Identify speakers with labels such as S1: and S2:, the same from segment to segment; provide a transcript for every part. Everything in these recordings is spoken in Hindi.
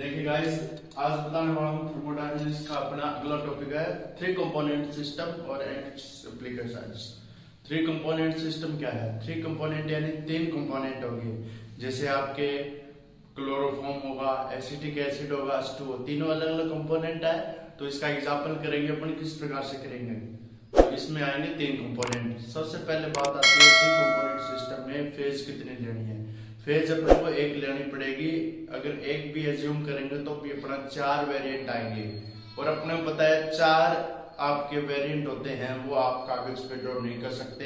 S1: देखिए गाइस, आज बताने वाला हूँ थर्मोडायनेमिक्स का अपना अगला टॉपिक है थ्री कंपोनेंट सिस्टम और it's applications. Three component system क्या है? थ्री कंपोनेंट यानी तीन कंपोनेंट होंगे। जैसे आपके क्लोरोफॉर्म होगा, एसिटिक एसिड होगा, H2O, तीनों अलग अलग कंपोनेंट है। तो इसका एग्जाम्पल करेंगे अपन, किस प्रकार से करेंगे। तो इसमें आएंगे तीन कंपोनेंट। सबसे पहले बात आती है थ्री कंपोनेंट सिस्टम में फेज कितनी लेनी है। फेज अपन को एक लेनी पड़ेगी। अगर एक भी एज्यूम करेंगे तो भी अपना चार वेरिएंट आएंगे। और अपने को पता है चार आपके वेरिएंट होते हैं, वो आप कागज पे ड्रॉ नहीं कर सकते।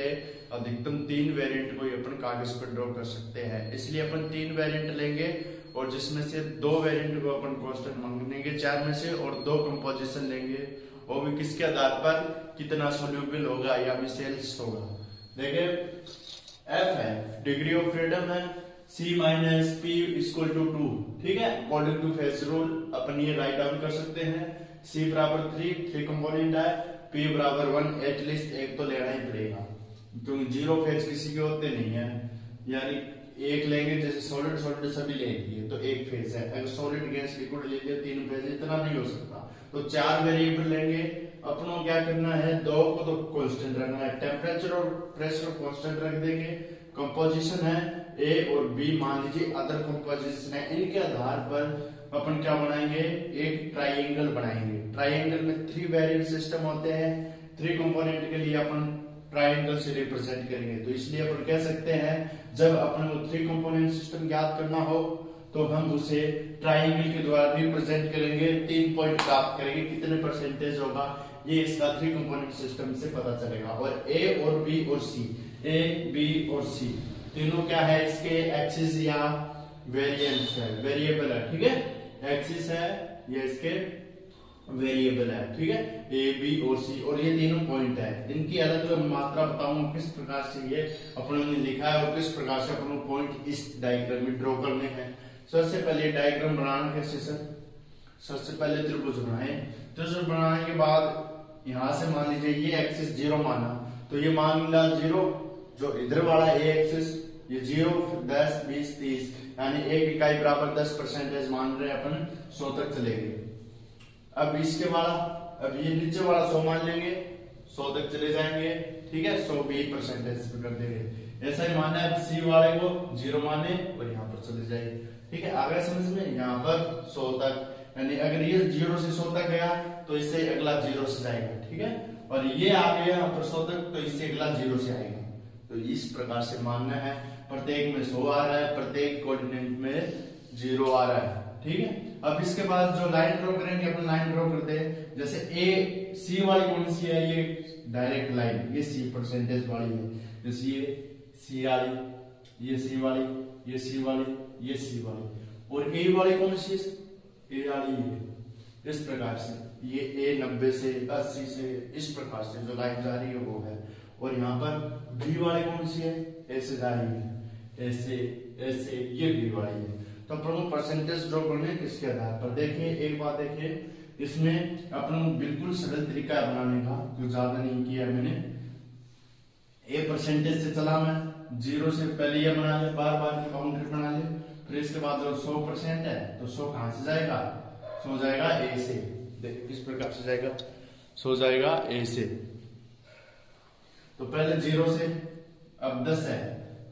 S1: अधिकतम तीन वेरिएंट को अपन कागज पे ड्रॉ कर सकते हैं। इसलिए अपन तीन वेरिएंट लेंगे और जिसमें से दो वेरिएंट को अपन कांस्टेंट मांगेंगे चार में से, और दो कंपोजिशन लेंगे, वो भी किसके आधार पर, कितना सोल्यूबल होगा या मिसेल्स होगा। देखिए एफ है, डिग्री ऑफ फ्रीडम है, C minus P equal to 2, ठीक है। अकॉर्डिंग टू फेज रूल अपन ये राइट डाउन कर सकते हैं। C बराबर 3 कंपोनेंट है, P बराबर 1, एटलीस्ट एक तो लेना ही पड़ेगा क्योंकि जीरो फेज किसी के होते नहीं है। यानी एक लेंगे, जैसे सॉलिड सॉलिड सभी लेंगे तो एक फेज है। अगर सॉलिड गैस लिक्विड ले लिया तीन फेज, इतना नहीं हो सकता। तो चार वेरिएबल लेंगे। अपनों क्या करना है, दो को तो कांस्टेंट रखना है, टेम्परेचर और प्रेशर कांस्टेंट रख देंगे। कंपोजिशन है ए और बी, मान लीजिए अदर कंपोजिशन है। इनके आधार पर अपन क्या बनाएंगे, एक ट्राइंगल बनाएंगे। ट्राइंगल में थ्री वेरिएंट सिस्टम होते हैं। थ्री कंपोनेंट के लिए अपन ट्राइंगल से रिप्रेजेंट करेंगे। तो इसलिए अपन कह सकते हैं जब अपन को थ्री कंपोनेंट सिस्टम याद करना हो तो हम उसे ट्राइंगल के द्वारा रिप्रेजेंट करेंगे। 3 पॉइंट प्राप्त करेंगे, कितने परसेंटेज होगा ये इसका थ्री कंपोनेंट सिस्टम से पता चलेगा। और ए और बी और सी, ए बी और सी तीनों क्या है, इसके एक्सिस या वेरिएंट्स है, वेरिएबल है, ठीक है। एक्सिस है, ये इसके वेरिएबल है, ठीक है। ए बी और सी, और ये तीनों पॉइंट है। इनकी अलग अलग मात्रा बताऊंगा किस प्रकार से ये अपनों ने लिखा है और किस प्रकार से अपन पॉइंट इस डायग्राम में ड्रॉ करने हैं। सबसे पहले डायग्राम बनाना कैसे सर, सबसे पहले त्रिभुज बनाए। त्रिभुज बनाने के बाद यहां से मान लीजिए ये एक्सिस 0 माना, तो ये मान लिया 0, जो इधर वाला ए एक्सिस ये 0, 10, 20, 30, यानी एक इकाई बराबर 10 परसेंटेज मान रहे हैं अपन, 100 तक चलेंगे। अब इसके वाला, अब ये नीचे वाला 100 मान लेंगे, 100 तक चले जाएंगे, ठीक है। 100 भी परसेंटेज कर देंगे। ऐसा ही मानना है सी वाले को 0 माने और यहाँ पर चले जाएंगे, ठीक है। आगे समझ में, यहाँ पर 100 तक, यानी अगर ये 0 से 100 तक गया तो इससे अगला 0 से जाएगा, ठीक है। और ये आ गया यहाँ पर 100 तक तो इससे अगला 0 से आएगा। तो इस प्रकार से मानना है, प्रत्येक में 100 आ रहा है, प्रत्येक कोऑर्डिनेट में 0 आ रहा है, ठीक है। अब इसके बाद जो लाइन ड्रॉ करेंगे, अपन लाइन ड्रॉ करते हैं। जैसे ए सी वाली कौन सी है, ये डायरेक्ट लाइन, ये सी परसेंटेज वाली है। जैसे ये सी वाली, ये सी वाली, ये सी वाली, ये सी वाली, और ए वाली कौन सी, ए वाली है। इस प्रकार से ये ए 90 से 80 से, इस प्रकार से जो लाइन जा रही है वो है। और यहाँ पर बी वाली कौन सी है, ऐसे जा रही है, ऐसे ऐसे, ये बी वाली है। तो अपन परसेंटेज ड्रॉ करने किसके आधार पर, देखिए एक बात देखिए, इसमें अपन बिल्कुल सरल तरीका है बनाने का, जो ज्यादा नहीं किया मैंने। ए परसेंटेज से चला मैं, 0 से पहले ये बना ले, बार बार की बाउंड्री बना ले। फिर इसके बाद जो 100% है तो 100 कहां से जाएगा, 100 जाएगा ए से। देख किस प्रकार से जाएगा, 100 जाएगा ए से। तो पहले 0 से, अब 10 है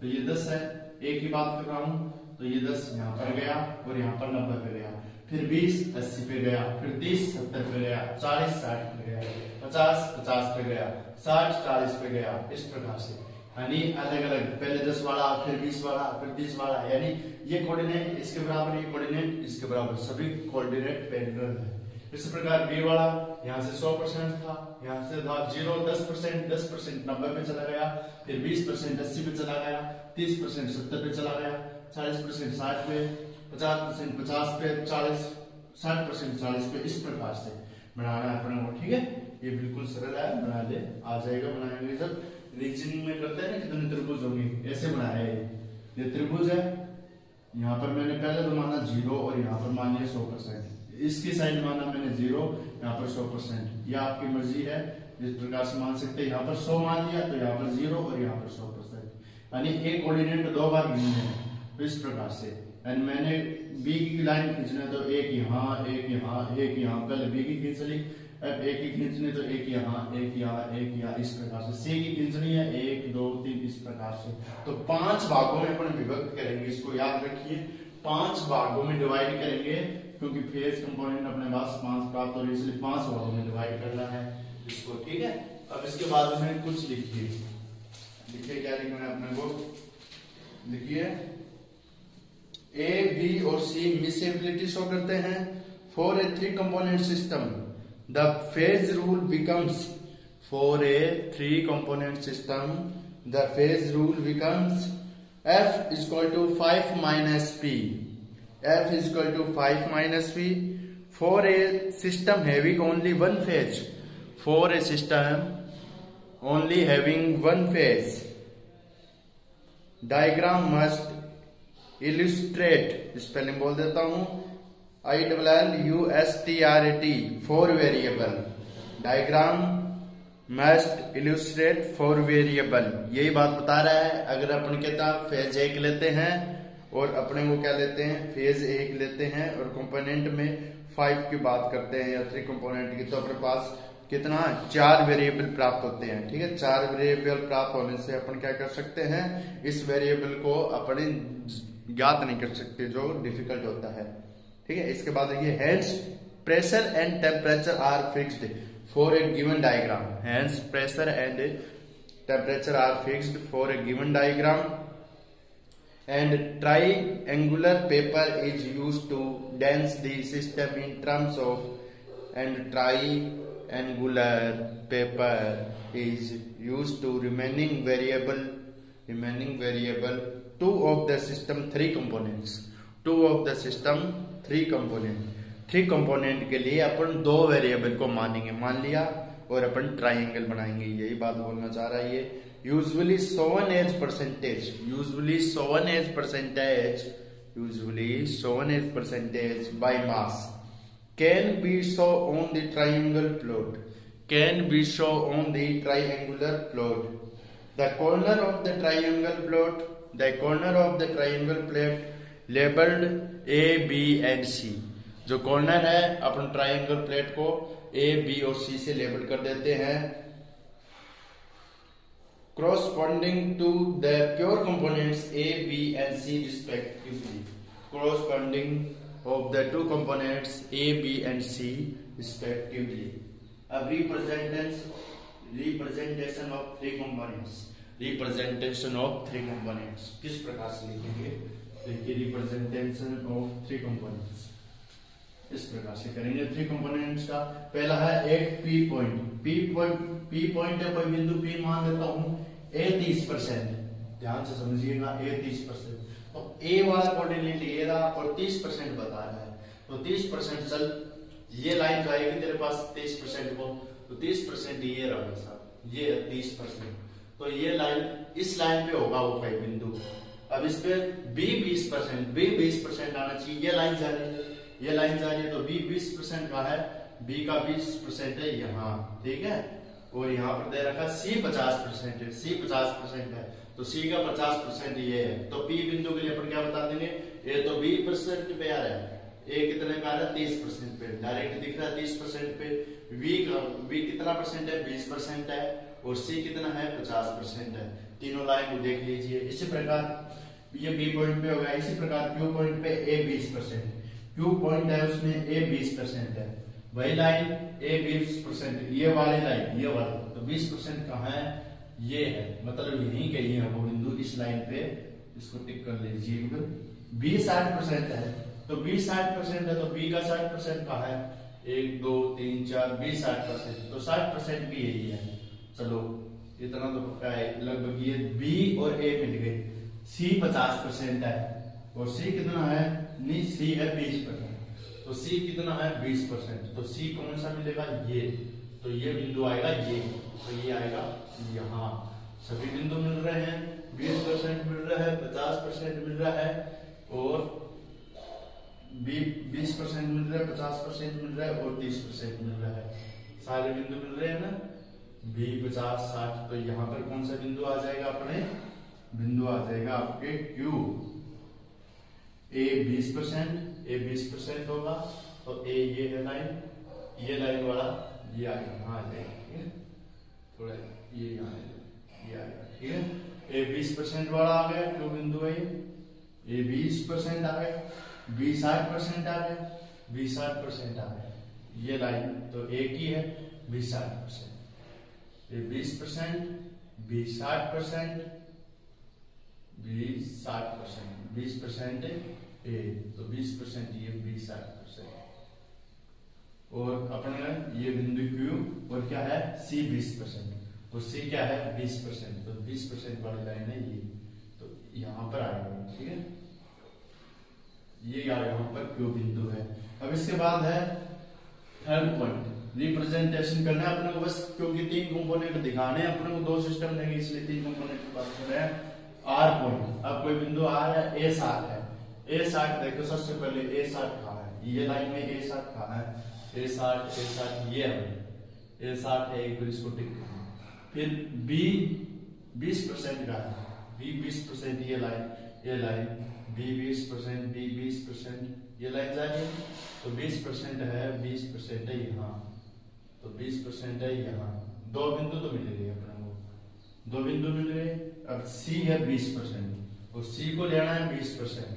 S1: तो ये 10 है, एक ही बात कर रहा हूं, तो ये 10 यहाँ पर गया और यहाँ पर 90 पे गया, फिर 20 80 पे गया, फिर 30 70 पे गया, 40 60 पे गया, 50 50 पे गया, 60 40 पे गया। इस प्रकार से यानी अलग अलग, पहले 10 वाला, फिर 20 वाला, फिर 30 वाला, यानी ये कोऑर्डिनेट इसके बराबर, ये कोऑर्डिनेट इसके बराबर, सभी कोऑर्डिनेट पैरेलल है। इस प्रकार बी वाला यहाँ से 100% था, यहाँ से था 0 10%, 10% 90 पे चला गया, फिर 20% 80 पे चला गया, 30% 70 पे चला गया, 40% 60 पे, 50% 50 पे, 60% 40 पे। इस प्रकार से बनाना है अपने को, ठीक है। ये बिल्कुल सरल है, बना ले, आ जाएगा। बनाएंगे जब रीजनिंग में करते हैं ना, कितने त्रिभुज होंगे, ऐसे बनाया है। ये त्रिभुज है, यहाँ पर मैंने पहले तो माना 0 और यहाँ पर मान लिया 100%। इसकी साइड माना मैंने 0, यहाँ पर 100%। यह आपकी मर्जी है, जिस प्रकार से मान सकते हैं। यहाँ पर 100 मान लिया तो यहाँ पर 0 और यहाँ पर 100%, यानी एक कोऑर्डिनेट 2 बार गिनने हैं। तो इस प्रकार से एंड मैंने बी की लाइन खींचना तो एक यहाँ एक यहाँ एक यहाँ, पहले बी की खींच ली, अब ए की खींचनी तो एक यहाँ एक यहाँ एक यहाँ, इस प्रकार से सी की खींचनी है 1 2 3 इस प्रकार से। तो 5 भागों में अपन विभक्त करेंगे, इसको याद रखिए 5 भागों में डिवाइड करेंगे, क्योंकि फेज कंपोनेंट अपने पास 5 प्राप्त हो रही है, इसलिए 5 भागों में डिवाइड करना है इसको, ठीक है। अब इसके बाद में कुछ लिखिए, क्या लिखना है अपने को, लिखिए ए बी और सी मिसेबिलिटी शो करते हैं। For a 3 component system the phase rule becomes, for a 3 component system the phase rule becomes F is equal to 5 minus P. F is equal to 5 minus P. For a system having only one phase, for a system only having one phase, diagram must illustrate, spelling बोल देता हूं, ILLUSTRAT, 4 variable. Diagram must illustrate 4 variable, यही बात बता रहा है। अगर अपन कहता फेज 1 लेते हैं और अपने को क्या लेते हैं, फेज 1 लेते हैं और कंपोनेंट में 5 की बात करते हैं या 3 कंपोनेंट की, तो अपने पास कितना 4 वेरिएबल प्राप्त होते हैं, ठीक है। 4 वेरिएबल प्राप्त होने से अपन क्या कर सकते हैं, इस वेरिएबल को अपने ज्ञात नहीं कर सकते, जो डिफिकल्ट होता है, ठीक है। इसके बाद ये hence pressure and temperature are fixed for a given diagram, hence pressure and temperature are fixed for a given diagram, and triangular paper is used to dense the system in terms of, and triangular paper is used to remaining variable 2 of the system 3 components, 2 of the system 3 component, 3 component के लिए अपन 2 वेरिएबल को मानेंगे, मान लिया, और अपन ट्राइंगल बनाएंगे, यही बात बोलना चाह रहा है ये। Usually shown as percentage, usually shown as percentage by mass can be shown on the triangle plot, can be shown on the triangular plot. The corner of the triangle plot, the corner of the triangle plot labeled A, B and C, जो कॉर्नर है अपन ट्राइंगल प्लेट को ए बी और सी से लेबल कर देते हैं, corresponding to the pure components A, B and C respectively, corresponding of the 2 components A, B and C respectively. अब representation of 3 components, representation of 3 components किस प्रकार से लिखेंगे, देखिए representation of 3 components इस प्रकार से करेंगे। 3 कंपोनेंट्स का पहला है एक P पॉइंट, P पॉइंट है कोई बिंदु P मान लेता हूं, A 30%, ध्यान से समझिएगा, A 30%, तो A वाला कोऑर्डिनेट ये रहा और 30% बता रहा है, तो 30% चल ये लाइन जाएगी तेरे पास 30% को, तो 30% ये रहा साहब, ये 30%, तो ये लाइन इस लाइन पे होगा वो कोई बिंदु। अब इस पे B 20% आना चाहिए, ये लाइन जा रही है, ये लाइन जा रही है, तो B 20% का है, B का 20% है यहाँ, ठीक है, और यहाँ पर दे रखा C 50% है, C 50% है, तो C का 50% ये है, तो P बिंदु के लिए अपन क्या बता देंगे, ये तो 20% पे आ रहा है, A कितने पे आ रहा है 30% पे, डायरेक्ट दिख रहा है 30% पे, V कितना परसेंट है 20% है, और C कितना है 50% है, तीनों लाइन को देख लीजिए। इसी प्रकार ये B पॉइंट पे होगा, इसी प्रकार Q पॉइंट पे A 20%, Q पॉइंट है उसमें A 20% है, वही लाइन A 20%, ये वाली लाइन ये वाली, तो 20% कहाँ है, ये है, मतलब यहीं कहीं है वो बिंदु, इस लाइन पे इसको टिक कर लीजिए। B 60% है, तो B 60% है, तो B का 60% कहाँ है, 1 2 3 4, B 60%, तो 60% भी यही है। चलो इतना तो पक्का है, लगभग ये B और A मिल गए। C 50% है और C कितना है, नहीं C है 20%, तो C कितना है 20%, तो C कौन सा मिलेगा, ये, तो ये बिंदु आएगा ये, तो ये आएगा यहाँ। सभी बिंदु मिल रहे हैं, 20% मिल रहा है, 50% मिल रहा है, और 20% मिल रहा है, 50% मिल रहा है, और 30% मिल रहा है, सारे बिंदु मिल रहे हैं ना, 20 50 60, तो यहाँ पर कौन सा बिंदु आ जाएगा, अपने बिंदु आ जाएगा आपके Q। ए 20% होगा, तो ए ये है लाइन, ये लाइन वाला ये आएगा, यहाँ आ जाएगा, ठीक है, थोड़ा ये यहाँ ये आएगा, ठीक है। ए 20% वाला आ गया, क्यों बिंदु है ये 20% आ गया, बी 60% आ गया, बी 60% आ गया, ये लाइन तो एक ही है, बी 60%, ये 20%, बी 60%, बी 60%, 20% ए, तो 20% ये, बी 60%, और अपने ये बिंदु क्यू, और क्या है सी 20%, तो सी क्या है 20%, तो 20% वाली लाइन है ये, तो यहां पर आएगा, ठीक है, ये यहाँ पर क्यू बिंदु है। अब इसके बाद है थर्ड पॉइंट, रिप्रेजेंटेशन करना है अपने को, बस क्योंकि 3 कंपोनेंट दिखाने हैं अपने को, 2 सिस्टम देंगे इसलिए 3 कंपोनेंट की बात कर रहे हैं। आर पॉइंट, अब कोई बिंदु आर है, ए 60 है, ए 60 देखो, सबसे पहले ए 60 कहाँ है, ये लाइन में ए 60 कहाँ है, ए 60 ये है, ए 60 है, एक बार इसको टिक करना। फिर बी 20% का है, बी 20%, ये लाइन बी 20%, बी 20%, ये लाइन जाएगी, तो 20% है, 20% है यहाँ, तो 20% है यहाँ, 2 बिंदु तो मिल गए अपने को, 2 बिंदु मिल गए। अब सी है 20%, और सी को लेना है 20%,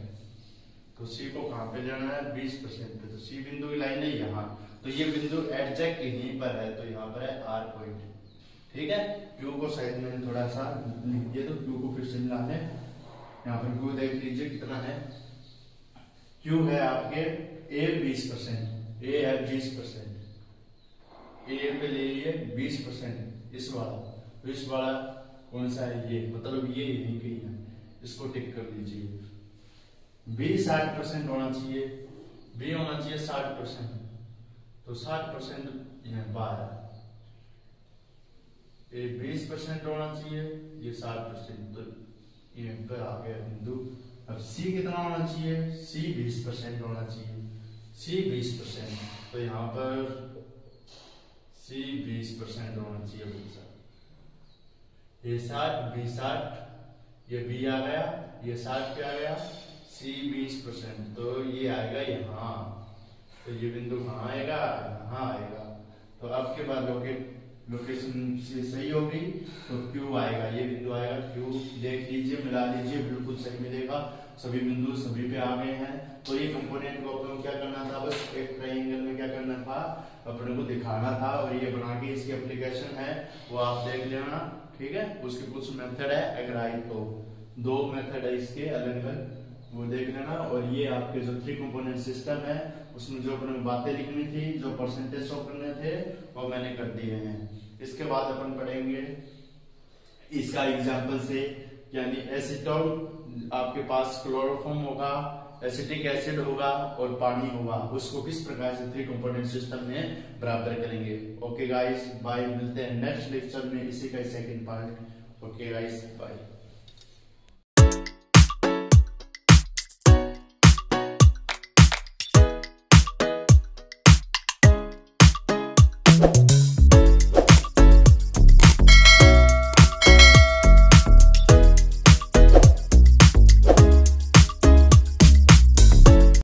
S1: तो सी को कहाँ पे लेना है 20% पे, तो सी बिंदु की लाइन है यहाँ, तो ये बिंदु एग्जैक्ट यहीं पर है, तो यहाँ पर है आर पॉइंट, ठीक है। क्यू को साइड में थोड़ा सा लिख दिया, तो क्यू को फिर से मिला है, यहाँ पर क्यू देख लीजिए कितना है, क्यू है आपके ए 20%, ए है 20%, ए पे ले लिए 20%, इस वाला, तो इस वाला कौन सा है ये, मतलब ये यहीं कहीं है, इसको टिक कर लीजिए। बी 60% होना चाहिए, बी होना चाहिए 60%, तो 60% यहाँ 12, ये 20% होना चाहिए, ये 60%, तो ये पर आ गया बिंदु। अब सी कितना होना चाहिए, सी 20% होना चाहिए, सी 20%, तो यहाँ पर सी 20% होना चाहिए बच्चा, ये 60, बी 60, ये बी आ गया, ये 60 पे आ गया, सी 20%, तो ये आएगा यहाँ, तो ये बिंदु कहाँ आएगा, यहाँ आएगा। तो अब के बाद लोकेशन से सही होगी, तो क्यू आएगा, ये बिंदु आएगा, क्यू देख लीजिए, मिला लीजिए, बिल्कुल सही मिलेगा, सभी बिंदु सभी पे आ गए हैं। तो ये कंपोनेंट को अपने को क्या करना था, बस एक ट्रायंगल में क्या करना था, अपने को दिखाना था, और ये बना के इसकी एप्लीकेशन है वो आप देख लेना, ठीक है। उसके कुछ मेथड है, अगर आई तो 2 मेथड है इसके अलग अलग, वो देख लेना। और ये आपके जो 3 कंपोनेंट सिस्टम है, उसमें जो अपने बातें लिखनी थी, जो परसेंटेज शो करने थे, वो मैंने कर दिए हैं। इसके बाद अपन पढ़ेंगे इसका एग्जाम्पल से, यानी एसीटोन, आपके पास क्लोरोफॉर्म होगा, एसिटिक एसिड होगा और पानी होगा, उसको किस प्रकार से 3 कंपोनेंट सिस्टम में बराबर करेंगे। ओके गाइस, बाय, मिलते हैं नेक्स्ट लेक्चर में, इसी का second part. Okay guys, bye.